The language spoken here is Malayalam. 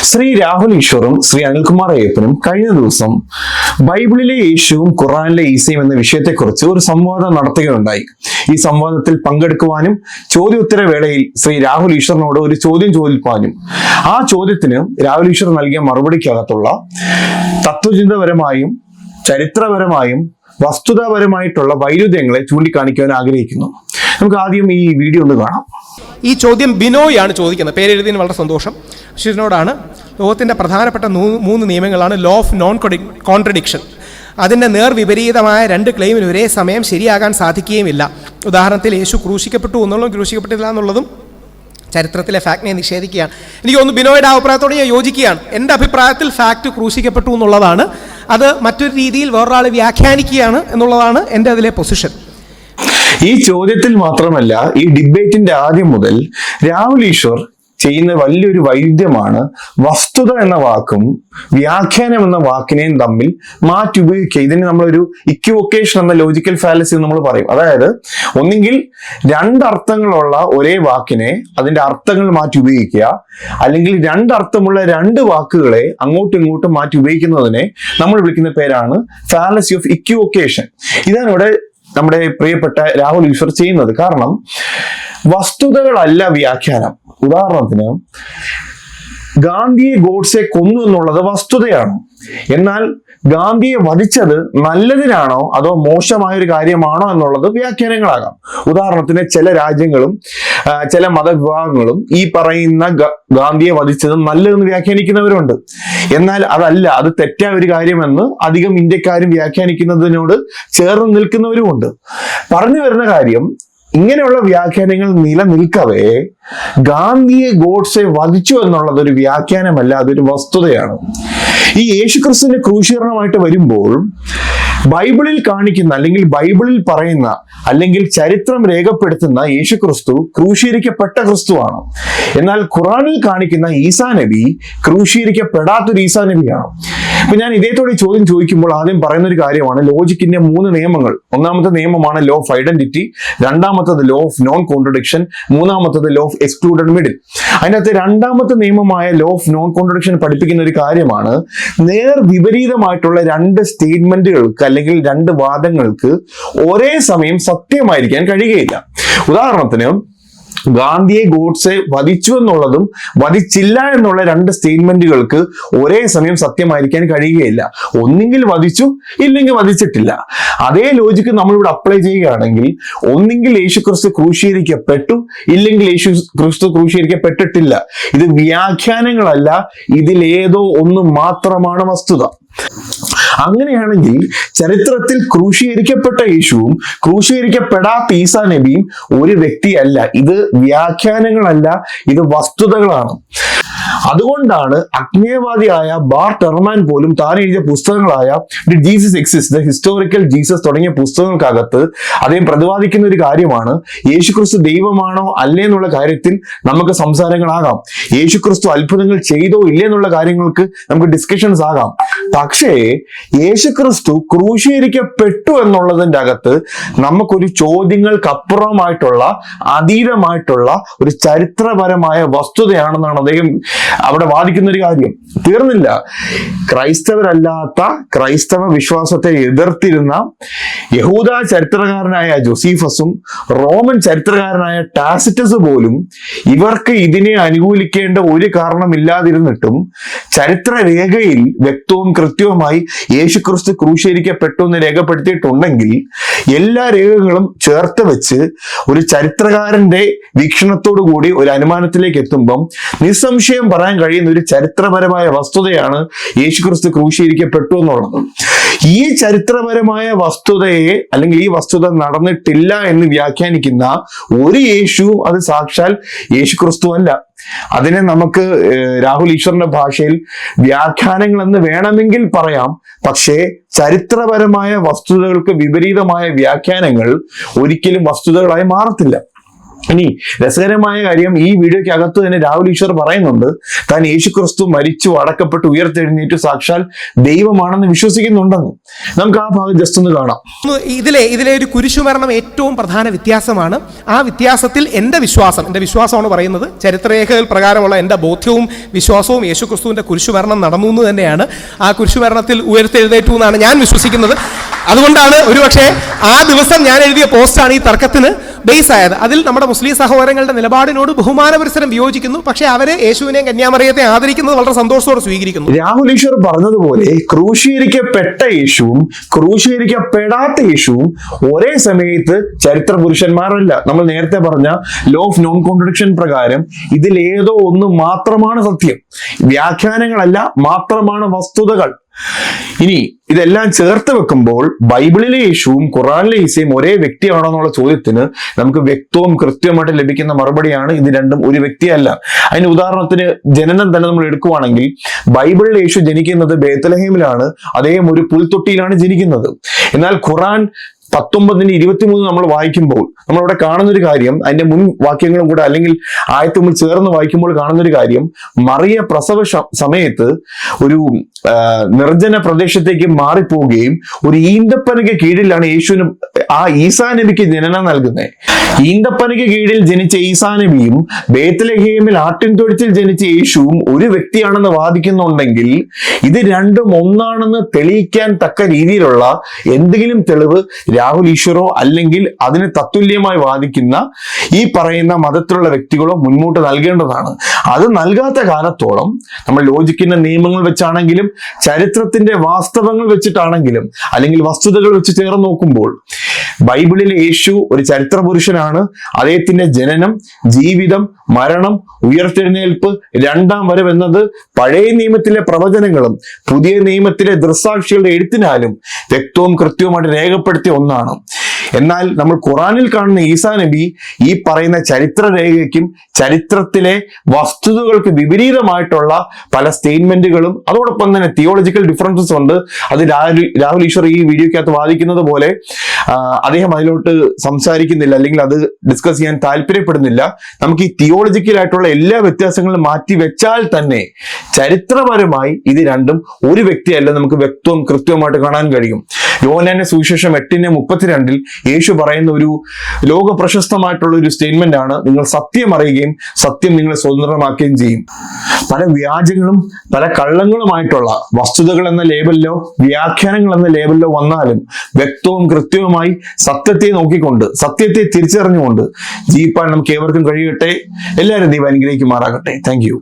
ശ്രീ രാഹുൽ ഈശ്വറും ശ്രീ അനിൽകുമാർ അയ്യപ്പനും കഴിഞ്ഞ ദിവസം ബൈബിളിലെ യേശുവും ഖുർആനിലെ ഈസയും എന്ന വിഷയത്തെക്കുറിച്ച് ഒരു സംവാദം നടത്തുകയുണ്ടായി. ഈ സംവാദത്തിൽ പങ്കെടുക്കുവാനും ചോദ്യോത്തര വേളയിൽ ശ്രീ രാഹുൽ ഈശ്വറിനോട് ഒരു ചോദ്യം ചോദിക്കാനും ആ ചോദ്യത്തിന് രാഹുൽ ഈശ്വർ നൽകിയ മറുപടിക്കകത്തുള്ള തത്വചിന്തപരമായും ചരിത്രപരമായും വസ്തുതാപരമായിട്ടുള്ള വൈരുദ്ധ്യങ്ങളെ ചൂണ്ടിക്കാണിക്കാൻ ആഗ്രഹിക്കുന്നു. നമുക്ക് ആദ്യം ഈ വീഡിയോ ഒന്ന് കാണാം. ഈ ചോദ്യം ബിനോയാണ് ചോദിക്കുന്നത്. പേരെഴുതിയതിന് വളരെ സന്തോഷം. ശിവനോടാണ്. ലോകത്തിൻ്റെ പ്രധാനപ്പെട്ട 3 നിയമങ്ങളാണ് ലോ ഓഫ് നോൺ കോൺട്രഡിക്ഷൻ. അതിൻ്റെ നേർവിപരീതമായ 2 ക്ലെയിമിന് ഒരേ സമയം ശരിയാകാൻ സാധിക്കുകയുമില്ല. ഉദാഹരണത്തിൽ യേശു ക്രൂശിക്കപ്പെട്ടു എന്നുള്ളതും ക്രൂശിക്കപ്പെട്ടില്ല എന്നുള്ളതും ചരിത്രത്തിലെ ഫാക്റ്റിനെ നിഷേധിക്കുകയാണ്. എനിക്ക് തോന്നുന്നു ബിനോയുടെ അഭിപ്രായത്തോട് ഞാൻ യോജിക്കുകയാണ്. എൻ്റെ അഭിപ്രായത്തിൽ ഫാക്റ്റ് ക്രൂശിക്കപ്പെട്ടു എന്നുള്ളതാണ്. അത് മറ്റൊരു രീതിയിൽ വേറൊരാൾ വ്യാഖ്യാനിക്കുകയാണ് എന്നുള്ളതാണ് എൻ്റെ അതിലെ പൊസിഷൻ. ഈ ചോദ്യത്തിൽ മാത്രമല്ല, ഈ ഡിബേറ്റിന്റെ ആദ്യം മുതൽ രാഹുൽ ഈശ്വർ ചെയ്യുന്ന വലിയൊരു വൈരുദ്ധ്യമാണ് വസ്തുത എന്ന വാക്കും വ്യാഖ്യാനം എന്ന വാക്കിനെയും തമ്മിൽ മാറ്റി ഉപയോഗിക്കുക. ഇതിന് നമ്മളൊരു ഇക്വിവൊക്കേഷൻ എന്ന ലോജിക്കൽ ഫാലസി നമ്മൾ പറയും. അതായത് ഒന്നുകിൽ 2 അർത്ഥങ്ങളുള്ള ഒരേ വാക്കിനെ അതിന്റെ അർത്ഥങ്ങൾ മാറ്റി ഉപയോഗിക്കുക, അല്ലെങ്കിൽ 2 അർത്ഥമുള്ള 2 വാക്കുകളെ അങ്ങോട്ടും ഇങ്ങോട്ടും മാറ്റി ഉപയോഗിക്കുന്നതിനെ നമ്മൾ വിളിക്കുന്ന പേരാണ് ഫാലസി ഓഫ് ഇക്വിവൊക്കേഷൻ. ഇതാണ് ഇവിടെ നമ്മുടെ പ്രിയപ്പെട്ട രാഹുൽ ഈശ്വർ ചെയ്യുന്നത്. കാരണം വസ്തുതകളല്ല വ്യാഖ്യാനം. ഉദാഹരണത്തിന് ഗാന്ധിയെ ഗോഡ്സെ കൊന്നു എന്നുള്ളത് വസ്തുതയാണ്. എന്നാൽ ഗാന്ധിയെ വധിച്ചത് നല്ലതിനാണോ അതോ മോശമായ ഒരു കാര്യമാണോ എന്നുള്ളത് വ്യാഖ്യാനങ്ങളാകാം. ഉദാഹരണത്തിന് ചില രാജ്യങ്ങളും ചില മതവിഭാഗങ്ങളും ഈ പറയുന്ന ഗാന്ധിയെ വധിച്ചത് നല്ലതെന്ന് വ്യാഖ്യാനിക്കുന്നവരുണ്ട്. എന്നാൽ അതല്ല, അത് തെറ്റായ ഒരു കാര്യമെന്ന് അധികം ഇന്ത്യക്കാരും വ്യാഖ്യാനിക്കുന്നതിനോട് ചേർന്ന് നിൽക്കുന്നവരുമുണ്ട്. പറഞ്ഞു വരുന്ന കാര്യം, ഇങ്ങനെയുള്ള വ്യാഖ്യാനങ്ങൾ നിലനിൽക്കവേ ഗാന്ധിയെ ഗോഡ്സെ വധിച്ചു എന്നുള്ളത് ഒരു വ്യാഖ്യാനമല്ല, അതൊരു വസ്തുതയാണ്. ഈ യേശുക്രിസ്തുവിന്റെ ക്രൂശീകരണമായിട്ട് വരുമ്പോൾ ബൈബിളിൽ കാണിക്കുന്ന അല്ലെങ്കിൽ ബൈബിളിൽ പറയുന്ന അല്ലെങ്കിൽ ചരിത്രം രേഖപ്പെടുത്തുന്ന യേശുക്രിസ്തു ക്രൂശീകരിക്കപ്പെട്ട ക്രിസ്തുവാണ്. എന്നാൽ ഖുറാനിൽ കാണിക്കുന്ന ഈസാ നബി ക്രൂശീകരിക്കപ്പെടാത്തൊരു ഈസാ നബിയാണ്. അപ്പൊ ഞാൻ ഇതേത്തോടെ ചോദ്യം ചോദിക്കുമ്പോൾ ആദ്യം പറയുന്ന ഒരു കാര്യമാണ് ലോജിക്കിന്റെ 3 നിയമങ്ങൾ. ഒന്നാമത്തെ നിയമമാണ് ലോ ഓഫ് ഐഡന്റിറ്റി, രണ്ടാമത്തത് ലോ ഓഫ് നോൺ കോൺട്രഡിക്ഷൻ, മൂന്നാമത്തത് ലോ ഓഫ് എക്സ്ക്ലൂഡഡ് മിഡിൽ. അതിനകത്ത് രണ്ടാമത്തെ നിയമമായ ലോ ഓഫ് നോൺ കോൺട്രഡിക്ഷൻ പഠിപ്പിക്കുന്ന ഒരു കാര്യമാണ് നേർ വിപരീതമായിട്ടുള്ള 2 സ്റ്റേറ്റ്മെന്റുകൾക്ക് അല്ലെങ്കിൽ 2 വാദങ്ങൾക്ക് ഒരേ സമയം സത്യമായിരിക്കാൻ കഴിയുകയില്ല. ഉദാഹരണത്തിന് ഗാന്ധിയെ ഗോഡ്സെ വധിച്ചു എന്നുള്ളതും വധിച്ചില്ല എന്നുള്ള 2 സ്റ്റേറ്റ്മെന്റുകൾക്ക് ഒരേ സമയം സത്യമായിരിക്കാൻ കഴിയുകയില്ല. ഒന്നെങ്കിൽ വധിച്ചു, ഇല്ലെങ്കിൽ വധിച്ചിട്ടില്ല. അതേ ലോജിക്ക് നമ്മളിവിടെ അപ്ലൈ ചെയ്യുകയാണെങ്കിൽ ഒന്നെങ്കിൽ യേശുക്രിസ്തു ക്രൂശീകരിക്കപ്പെട്ടു, ഇല്ലെങ്കിൽ യേശുക്രിസ്തു ക്രൂശീകരിക്കപ്പെട്ടിട്ടില്ല. ഇത് വ്യാഖ്യാനങ്ങളല്ല, ഇതിലേതോ ഒന്ന് മാത്രമാണ് വസ്തുത. അങ്ങനെയാണെങ്കിൽ ചരിത്രത്തിൽ ക്രൂശീകരിക്കപ്പെട്ട യേശുവും ക്രൂശീകരിക്കപ്പെടാത്ത ഈസാ നബിയും ഒരു വ്യക്തിയല്ല. ഇത് വ്യാഖ്യാനങ്ങളല്ല, ഇത് വസ്തുതകളാണ്. അതുകൊണ്ടാണ് അജ്ഞേയവാദിയായ ബാർട്ട് എർമാൻ പോലും താൻ എഴുതിയ പുസ്തകങ്ങളായ the Jesus exist, the historical Jesus തുടങ്ങിയ പുസ്തകങ്ങൾക്കകത്ത് അദ്ദേഹം പ്രതിപാദിക്കുന്ന ഒരു കാര്യമാണ്, യേശുക്രിസ്തു ദൈവമാണോ അല്ലേ എന്നുള്ള കാര്യത്തിൽ നമുക്ക് സംസാരങ്ങളാകാം. യേശുക്രിസ്തു അത്ഭുതങ്ങൾ ചെയ്തോ ഇല്ലേ എന്നുള്ള കാര്യങ്ങൾക്ക് നമുക്ക് ഡിസ്കഷൻസ് ആകാം. പക്ഷേ യേശുക്രിസ്തു ക്രൂശീകരിക്കപ്പെട്ടു എന്നുള്ളതിൻ്റെ അകത്ത് നമുക്കൊരു ചോദ്യങ്ങൾക്കപ്പുറമായിട്ടുള്ള അതീതമായിട്ടുള്ള ഒരു ചരിത്രപരമായ വസ്തുതയാണെന്നാണ് അദ്ദേഹം അവിടെ വാദിക്കുന്ന ഒരു കാര്യം. തീർന്നില്ല. ക്രൈസ്തവരല്ലാത്ത ക്രൈസ്തവ വിശ്വാസത്തെ എതിർത്തിരുന്ന യഹൂദ ചരിത്രകാരനായ ജോസീഫസും റോമൻ ചരിത്രകാരനായ ടാസിറ്റസ് പോലും ഇവർക്ക് ഇതിനെ അനുകൂലിക്കേണ്ട ഒരു കാരണമില്ലാതിരുന്നിട്ടും ചരിത്രരേഖയിൽ വ്യക്തവും കൃത്യവുമായി യേശുക്രിസ്തു ക്രൂശീകരിക്കപ്പെട്ടു എന്ന് രേഖപ്പെടുത്തിയിട്ടുണ്ടെങ്കിൽ എല്ലാ രേഖകളും ചേർത്ത് വെച്ച് ഒരു ചരിത്രകാരന്റെ വീക്ഷണത്തോടു കൂടി ഒരു അനുമാനത്തിലേക്ക് എത്തുമ്പം നിസ്സംശയം പറയാൻ കഴിയുന്ന ഒരു ചരിത്രപരമായ വസ്തുതയാണ് യേശുക്രിസ്തു ക്രൂശീകരിക്കപ്പെട്ടു എന്നുള്ളത്. ഈ ചരിത്രപരമായ വസ്തുതയെ അല്ലെങ്കിൽ ഈ വസ്തുത നടന്നിട്ടില്ല എന്ന് വ്യാഖ്യാനിക്കുന്ന ഒരു യേശുവും അത് സാക്ഷാൽ യേശുക്രിസ്തു അല്ല. അതിനെ നമുക്ക് രാഹുൽ ഈശ്വറിന്റെ ഭാഷയിൽ വ്യാഖ്യാനങ്ങൾ എന്ന് വേണമെങ്കിൽ പറയാം. പക്ഷേ ചരിത്രപരമായ വസ്തുതകൾക്ക് വിപരീതമായ വ്യാഖ്യാനങ്ങൾ ഒരിക്കലും വസ്തുതകളായി മാറത്തില്ല. ഇനി രസകരമായ കാര്യം, ഈ വീഡിയോയ്ക്ക് അകത്ത് തന്നെ രാഹുൽ ഈശ്വർ പറയുന്നുണ്ട് താൻ യേശുക്രിസ്തു മരിച്ചു അടക്കപ്പെട്ട് ഉയർത്തെഴുന്നേറ്റു സാക്ഷാൽ ദൈവമാണെന്ന് വിശ്വസിക്കുന്നുണ്ടെന്ന്. നമുക്ക് ആ ഭാഗം ജസ്റ്റ് ഒന്ന് കാണാം. ഇതിലെ ഒരു കുരിശുമരണം ഏറ്റവും പ്രധാന വ്യത്യാസമാണ്. ആ വ്യത്യാസത്തിൽ എൻ്റെ വിശ്വാസമാണ് പറയുന്നത്. ചരിത്രരേഖകൾ പ്രകാരമുള്ള എൻ്റെ ബോധ്യവും വിശ്വാസവും യേശുക്രിസ്തുവിൻ്റെ കുരിശുമരണം നടന്നു എന്ന് തന്നെയാണ്. ആ കുരിശുമരണത്തിൽ ഉയർത്തെഴുന്നേറ്റു എന്നാണ് ഞാൻ വിശ്വസിക്കുന്നത്. അതുകൊണ്ടാണ് ഒരുപക്ഷെ ആ ദിവസം ഞാൻ എഴുതിയ പോസ്റ്റാണ് ഈ തർക്കത്തിന് ബേസ് ആയത്. അതിൽ നമ്മുടെ മുസ്ലിം സഹോദരങ്ങളുടെ നിലപാടിനോട് ബഹുമാനപുരസരം വിയോജിക്കുന്നു. പക്ഷേ അവരെ യേശുവിനെയും കന്യാമറിയത്തെ ആദരിക്കുന്നത് വളരെ സന്തോഷത്തോടെ സ്വീകരിക്കുന്നു. രാഹുൽ ഈശ്വർ പറഞ്ഞതുപോലെ ക്രൂശീകരിക്കപ്പെട്ട യേശുവും ക്രൂശീകരിക്കപ്പെടാത്ത യേശുവും ഒരേ സമയത്ത് ചരിത്ര പുരുഷന്മാരല്ല. നമ്മൾ നേരത്തെ പറഞ്ഞ ലോ ഓഫ് നോൺ കോൺട്രഡിക്ഷൻ പ്രകാരം ഇതിലേതോ ഒന്ന് മാത്രമാണ് സത്യം, വ്യാഖ്യാനങ്ങളല്ല, മാത്രമാണ് വസ്തുതകൾ. ഇനി ഇതെല്ലാം ചേർത്ത് വെക്കുമ്പോൾ ബൈബിളിലെ യേശുവും ഖുറാനിലെ ഈസയും ഒരേ വ്യക്തിയാണോ എന്നുള്ള ചോദ്യത്തിന് നമുക്ക് വ്യക്തവും കൃത്യമായിട്ട് ലഭിക്കുന്ന മറുപടിയാണ് ഇത് രണ്ടും ഒരു വ്യക്തിയല്ല. അതിന് ഉദാഹരണത്തിന് ജനനം തന്നെ നമ്മൾ എടുക്കുവാണെങ്കിൽ ബൈബിളിലെ യേശു ജനിക്കുന്നത് ബേത്ലഹേമിലാണ്, അദ്ദേഹം ഒരു പുൽത്തൊട്ടിയിലാണ് ജനിക്കുന്നത്. എന്നാൽ ഖുറാൻ 19:23 നമ്മൾ വായിക്കുമ്പോൾ നമ്മളവിടെ കാണുന്നൊരു കാര്യം, അതിന്റെ മുൻ വാക്യങ്ങളും കൂടെ അല്ലെങ്കിൽ ആയത്തുമ്പോൾ ചേർന്ന് വായിക്കുമ്പോൾ കാണുന്നൊരു കാര്യം, മറിയ പ്രസവ സമയത്ത് ഒരു നിർജ്ജന പ്രദേശത്തേക്ക് മാറിപ്പോവുകയും ഒരു ഈന്തപ്പനയ്ക്ക് കീഴിലാണ് യേശുവിന് ആ ഈസാ നബിക്ക് ജനനം നൽകുന്നത്. ഈന്തപ്പനയ്ക്ക് കീഴിൽ ജനിച്ച ഈസാ നബിയും ബേത്ലഹേമിൽ ആട്ടിൻതൊഴുത്തിൽ ജനിച്ച യേശുവും ഒരു വ്യക്തിയാണെന്ന് വാദിക്കുന്നുണ്ടെങ്കിൽ ഇത് രണ്ടും ഒന്നാണെന്ന് തെളിയിക്കാൻ തക്ക രീതിയിലുള്ള എന്തെങ്കിലും തെളിവ് രാഹുൽ ഈശ്വറോ അല്ലെങ്കിൽ അതിന് തത്തുല്യമായി വാദിക്കുന്ന ഈ പറയുന്ന മതത്തിലുള്ള വ്യക്തികളോ മുൻപോട്ട് നൽകേണ്ടതാണ്. അത് നൽകാത്ത കാലത്തോളം നമ്മൾ ലോജിക്കിന്റെ നിയമങ്ങൾ വെച്ചാണെങ്കിലും ചരിത്രത്തിന്റെ വാസ്തവങ്ങൾ വെച്ചിട്ടാണെങ്കിലും അല്ലെങ്കിൽ വസ്തുതകൾ വെച്ച് ചേർന്ന് നോക്കുമ്പോൾ ബൈബിളിലെ യേശു ഒരു ചരിത്ര പുരുഷനാണ്. അദ്ദേഹത്തിന്റെ ജനനം, ജീവിതം, മരണം, ഉയർത്തെഴുന്നേൽപ്പ്, രണ്ടാം വരവ് എന്നത് പഴയ നിയമത്തിലെ പ്രവചനങ്ങളും പുതിയ നിയമത്തിലെ ദൃക്സാക്ഷികളുടെ എഴുത്തിനാലും വ്യക്തവും കൃത്യവുമായിട്ട് രേഖപ്പെടുത്തിയ ഒന്നാണ്. എന്നാൽ നമ്മൾ ഖുറാനിൽ കാണുന്ന ഈസാ നബി ഈ പറയുന്ന ചരിത്ര രേഖയ്ക്കും ചരിത്രത്തിലെ വസ്തുതകൾക്ക് വിപരീതമായിട്ടുള്ള പല സ്റ്റേറ്റ്മെന്റുകളും അതോടൊപ്പം തന്നെ തിയോളജിക്കൽ ഡിഫറൻസസ് ഉണ്ട്. അത് രാഹുൽ ഈശ്വർ ഈ വീഡിയോക്കകത്ത് വാദിക്കുന്നത് പോലെ അദ്ദേഹം അതിലോട്ട് സംസാരിക്കുന്നില്ല അല്ലെങ്കിൽ അത് ഡിസ്കസ് ചെയ്യാൻ താല്പര്യപ്പെടുന്നില്ല. നമുക്ക് ഈ തിയോളജിക്കലായിട്ടുള്ള എല്ലാ വ്യത്യാസങ്ങളും മാറ്റി വെച്ചാൽ തന്നെ ചരിത്രപരമായി ഇത് രണ്ടും ഒരു വ്യക്തിയല്ല നമുക്ക് വ്യക്തവും കൃത്യവുമായിട്ട് കാണാൻ കഴിയും. യോഹന്നാന്റെ സുവിശേഷം 8:32 യേശു പറയുന്ന ഒരു ലോക പ്രശസ്തമായിട്ടുള്ള ഒരു സ്റ്റേറ്റ്മെന്റ് ആണ്, നിങ്ങൾ സത്യം അറിയുകയും സത്യം നിങ്ങളെ സ്വതന്ത്രമാക്കുകയും ചെയ്യും. പല വ്യാജങ്ങളും പല കള്ളങ്ങളുമായിട്ടുള്ള വസ്തുതകൾ എന്ന ലേബലിലോ വ്യാഖ്യാനങ്ങൾ എന്ന ലേബലിലോ വന്നാലും വ്യക്തവും കൃത്യവുമായി സത്യത്തെ നോക്കിക്കൊണ്ട് സത്യത്തെ തിരിച്ചറിഞ്ഞുകൊണ്ട് ജീവിപ്പാൻ നമുക്ക് ഏവർക്കും കഴിയട്ടെ. എല്ലാവരും ദൈവം അനുഗ്രഹിക്കുമാറാകട്ടെ. Thank you.